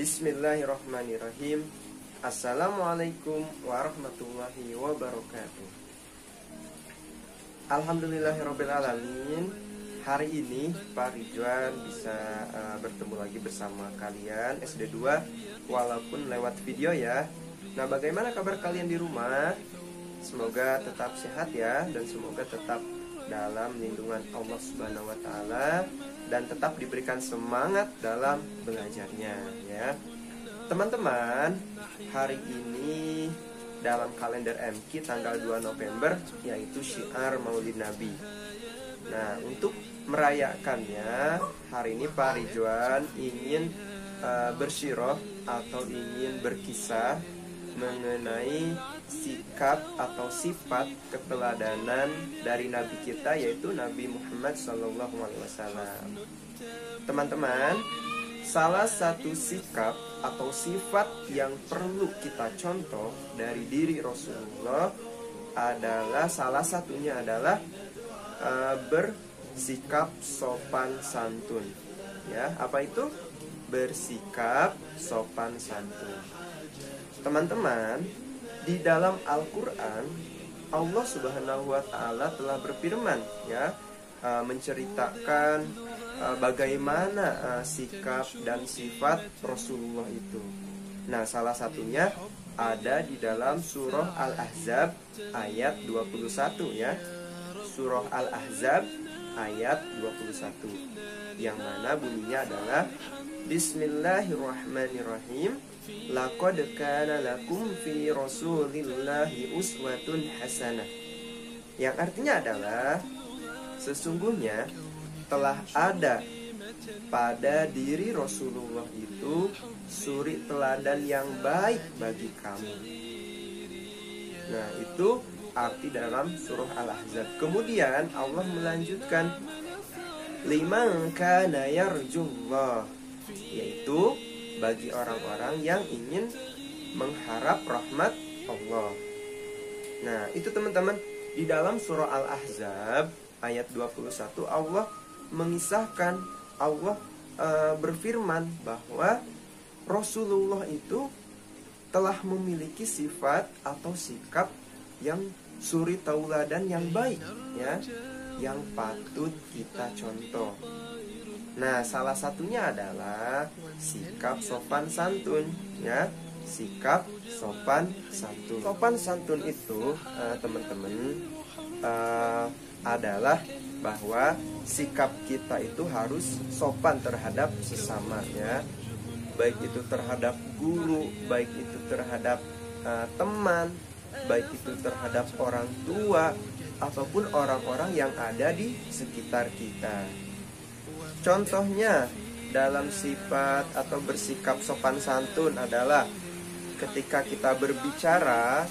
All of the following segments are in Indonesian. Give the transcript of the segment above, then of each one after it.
Bismillahirrahmanirrahim. Assalamualaikum warahmatullahi wabarakatuh. Alhamdulillahirrabbilalamin. Hari ini Pak Ridwan bisa bertemu lagi bersama kalian SD2 walaupun lewat video ya. Nah, bagaimana kabar kalian di rumah? Semoga tetap sehat ya, dan semoga tetap dalam lindungan Allah Subhanahu wa Ta'ala, dan tetap diberikan semangat dalam belajarnya ya. Teman-teman, hari ini dalam kalender MQ tanggal 2 November yaitu syiar Maulid Nabi. Nah, untuk merayakannya, hari ini Pak Ridwan ingin bersyirah atau ingin berkisah mengenai sikap atau sifat keteladanan dari Nabi kita, yaitu Nabi Muhammad SAW. Teman-teman, salah satu sikap atau sifat yang perlu kita contoh dari diri Rasulullah adalah salah satunya adalah bersikap sopan santun. Ya, apa itu? Bersikap sopan santun. Teman-teman, di dalam Al-Quran Allah Subhanahu wa Ta'ala telah berfirman ya, menceritakan bagaimana sikap dan sifat Rasulullah itu. Nah, salah satunya ada di dalam surah Al-Ahzab ayat 21 ya. Surah Al-Ahzab ayat 21, yang mana bunyinya adalah Bismillahirrahmanirrahim. Laqad kana lakum fi Rasulillahi uswatun hasanah. Yang artinya adalah sesungguhnya telah ada pada diri Rasulullah itu suri teladan yang baik bagi kamu. Nah, itu arti dalam surah Al-Ahzab. Kemudian Allah melanjutkan, liman kana yarjullah, yaitu bagi orang-orang yang ingin mengharap rahmat Allah. Nah, itu teman-teman, di dalam surah Al-Ahzab ayat 21 Allah mengisahkan, Allah berfirman bahwa Rasulullah itu telah memiliki sifat atau sikap yang suri tauladan yang baik ya, yang patut kita contoh. Nah, salah satunya adalah sikap sopan santun ya, sikap sopan santun. Sopan santun itu teman-teman adalah bahwa sikap kita itu harus sopan terhadap sesama ya, baik itu terhadap guru, baik itu terhadap teman, baik itu terhadap orang tua ataupun orang-orang yang ada di sekitar kita. Contohnya dalam sifat atau bersikap sopan santun adalah ketika kita berbicara,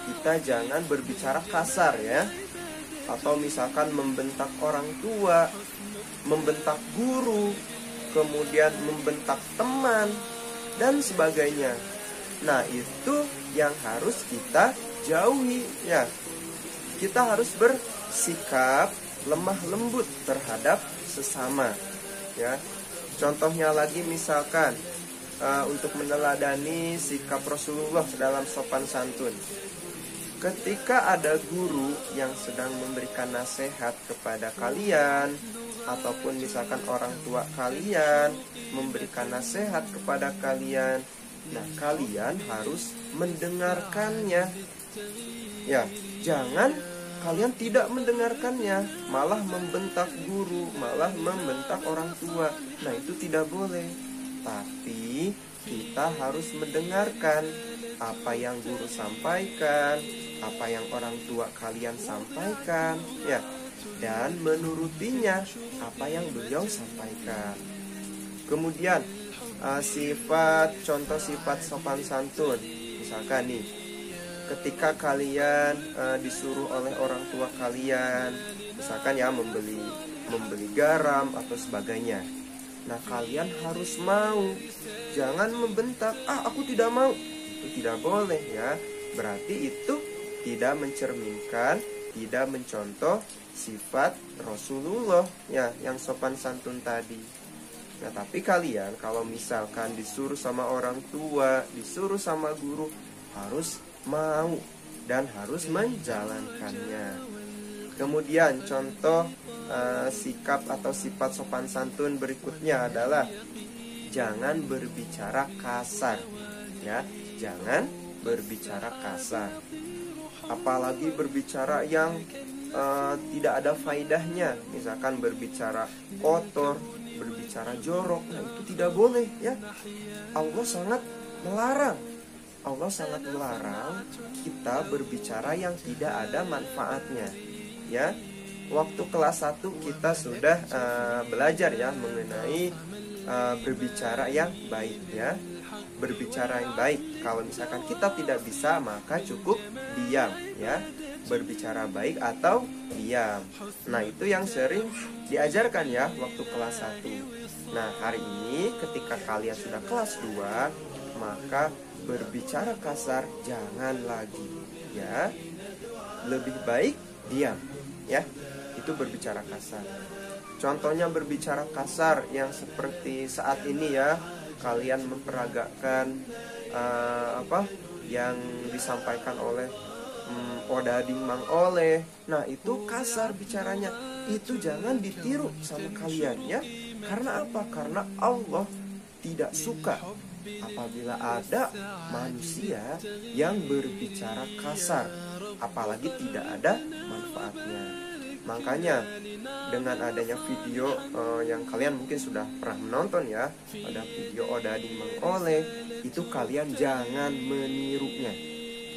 kita jangan berbicara kasar ya, atau misalkan membentak orang tua, membentak guru, kemudian membentak teman dan sebagainya. Nah, itu yang harus kita jauhi ya. Kita harus bersikap lemah lembut terhadap sesama ya. Contohnya lagi misalkan untuk meneladani sikap Rasulullah dalam sopan santun, ketika ada guru yang sedang memberikan nasihat kepada kalian, ataupun misalkan orang tua kalian memberikan nasihat kepada kalian, nah kalian harus mendengarkannya ya. Jangan kalian tidak mendengarkannya, malah membentak guru, malah membentak orang tua. Nah, itu tidak boleh. Tapi kita harus mendengarkan apa yang guru sampaikan, apa yang orang tua kalian sampaikan ya, dan menurutinya apa yang beliau sampaikan. Kemudian contoh sifat sopan santun, misalkan nih, ketika kalian disuruh oleh orang tua kalian, misalkan ya membeli garam atau sebagainya, nah kalian harus mau, jangan membentak, aku tidak mau. Itu tidak boleh ya. Berarti itu tidak mencerminkan, tidak mencontoh sifat Rasulullah ya, yang sopan santun tadi. Nah, tapi kalian kalau misalkan disuruh sama orang tua, disuruh sama guru, harus mau dan harus menjalankannya. Kemudian contoh sikap atau sifat sopan santun berikutnya adalah jangan berbicara kasar, ya. Jangan berbicara kasar. Apalagi berbicara yang tidak ada faedahnya, misalkan berbicara kotor, berbicara jorok. Nah, itu tidak boleh, ya. Allah sangat melarang. Allah sangat melarang kita berbicara yang tidak ada manfaatnya, ya. Waktu kelas 1 kita sudah belajar ya mengenai berbicara yang baik, ya. Berbicara yang baik. Kalau misalkan kita tidak bisa, maka cukup diam, ya. Berbicara baik atau diam. Nah, itu yang sering diajarkan ya waktu kelas 1. Nah, hari ini ketika kalian sudah kelas 2, maka berbicara kasar jangan lagi, ya. Lebih baik diam, ya. Itu berbicara kasar. Contohnya berbicara kasar yang seperti saat ini, ya. Kalian memperagakan yang disampaikan oleh Odading Mang Oleh. Nah, itu kasar bicaranya. Itu jangan ditiru sama kalian, ya. Karena apa? Karena Allah tidak suka apabila ada manusia yang berbicara kasar, apalagi tidak ada manfaatnya. Makanya dengan adanya video yang kalian mungkin sudah pernah menonton, ya, ada video Odading Mang Oleh, itu kalian jangan menirunya,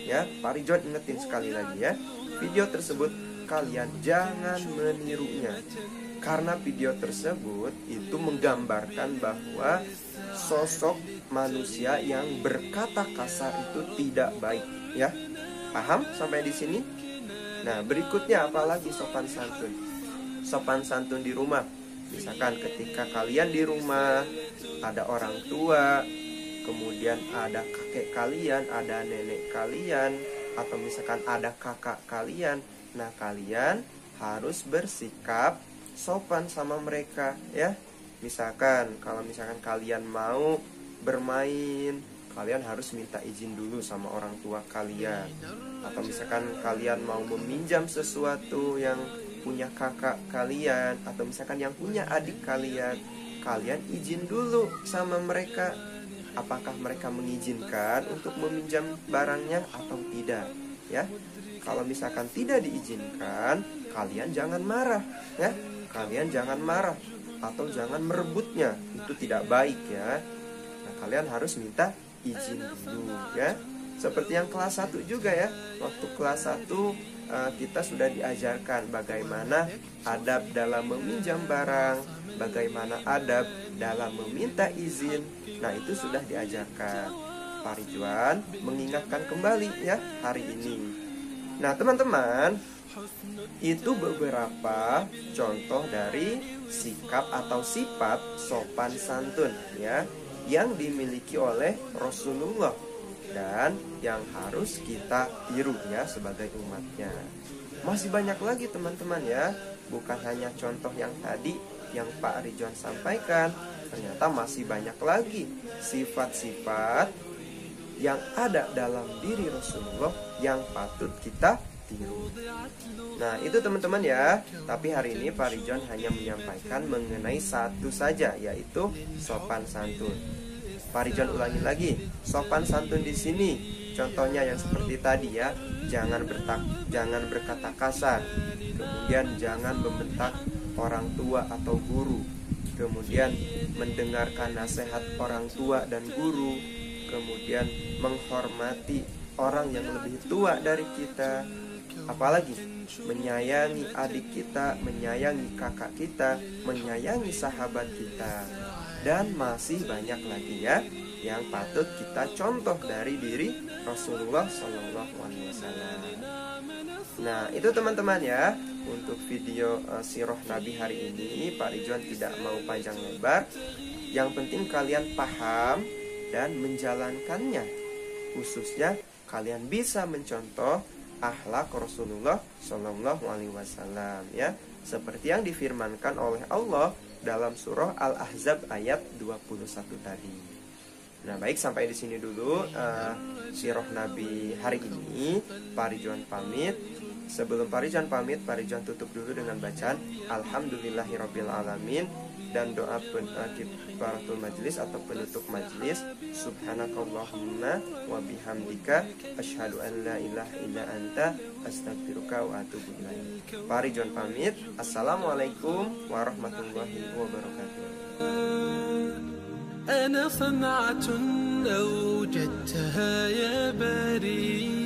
ya. Pak Rijon ingetin sekali lagi, ya. Video tersebut kalian jangan menirunya, karena video tersebut itu menggambarkan bahwa sosok manusia yang berkata kasar itu tidak baik, ya. Paham sampai di sini? Nah, berikutnya apalagi sopan santun. Sopan santun di rumah. Misalkan ketika kalian di rumah ada orang tua, kemudian ada kakek kalian, ada nenek kalian, atau misalkan ada kakak kalian. Nah, kalian harus bersikap sopan sama mereka, ya. Misalkan kalau misalkan kalian mau bermain, kalian harus minta izin dulu sama orang tua kalian. Atau misalkan kalian mau meminjam sesuatu yang punya kakak kalian, atau misalkan yang punya adik kalian, kalian izin dulu sama mereka. Apakah mereka mengizinkan untuk meminjam barangnya atau tidak, ya. Kalau misalkan tidak diizinkan, kalian jangan marah, ya. Kalian jangan marah atau jangan merebutnya. Itu tidak baik, ya. Nah, kalian harus minta izin dulu, ya. Seperti yang kelas 1 juga, ya. Waktu kelas 1 kita sudah diajarkan bagaimana adab dalam meminjam barang, bagaimana adab dalam meminta izin. Nah, itu sudah diajarkan. Pak Ridwan mengingatkan kembali, ya, hari ini. Nah, teman-teman, itu beberapa contoh dari sikap atau sifat sopan santun, ya, yang dimiliki oleh Rasulullah dan yang harus kita tiru, ya, sebagai umatnya. Masih banyak lagi teman-teman, ya. Bukan hanya contoh yang tadi yang Pak Ridwan sampaikan, ternyata masih banyak lagi sifat-sifat yang ada dalam diri Rasulullah yang patut kita tiru. Nah, itu teman-teman, ya. Tapi hari ini Pak Ridwan hanya menyampaikan mengenai satu saja, yaitu sopan santun. Pak Ridwan ulangi lagi, sopan santun di sini contohnya yang seperti tadi, ya. Jangan berkata kasar, kemudian jangan membentak orang tua atau guru, kemudian mendengarkan nasihat orang tua dan guru, kemudian menghormati orang yang lebih tua dari kita, apalagi menyayangi adik kita, menyayangi kakak kita, menyayangi sahabat kita, dan masih banyak lagi, ya, yang patut kita contoh dari diri Rasulullah SAW. Nah, itu teman-teman, ya, untuk video sirah Nabi hari ini. Pak Ridwan tidak mau panjang lebar. Yang penting kalian paham dan menjalankannya. Khususnya kalian bisa mencontoh akhlak Rasulullah SAW, ya, seperti yang difirmankan oleh Allah dalam surah Al-Ahzab ayat 21 tadi. Nah, baik, sampai di sini dulu sirah Nabi hari ini. Parijuan pamit. Sebelum Parijuan pamit, Parijuan tutup dulu dengan bacaan Alhamdulillahirabbil alamin dan doa kifaratul majlis atau penutup majlis. Subhanakallahumma wa bihamdika asyhadu an la ilaha illa anta astaghfiruka wa atubu ilaik. Parijuan pamit. Assalamualaikum warahmatullahi wabarakatuh. أنا صنعة أوجدتها يا بريء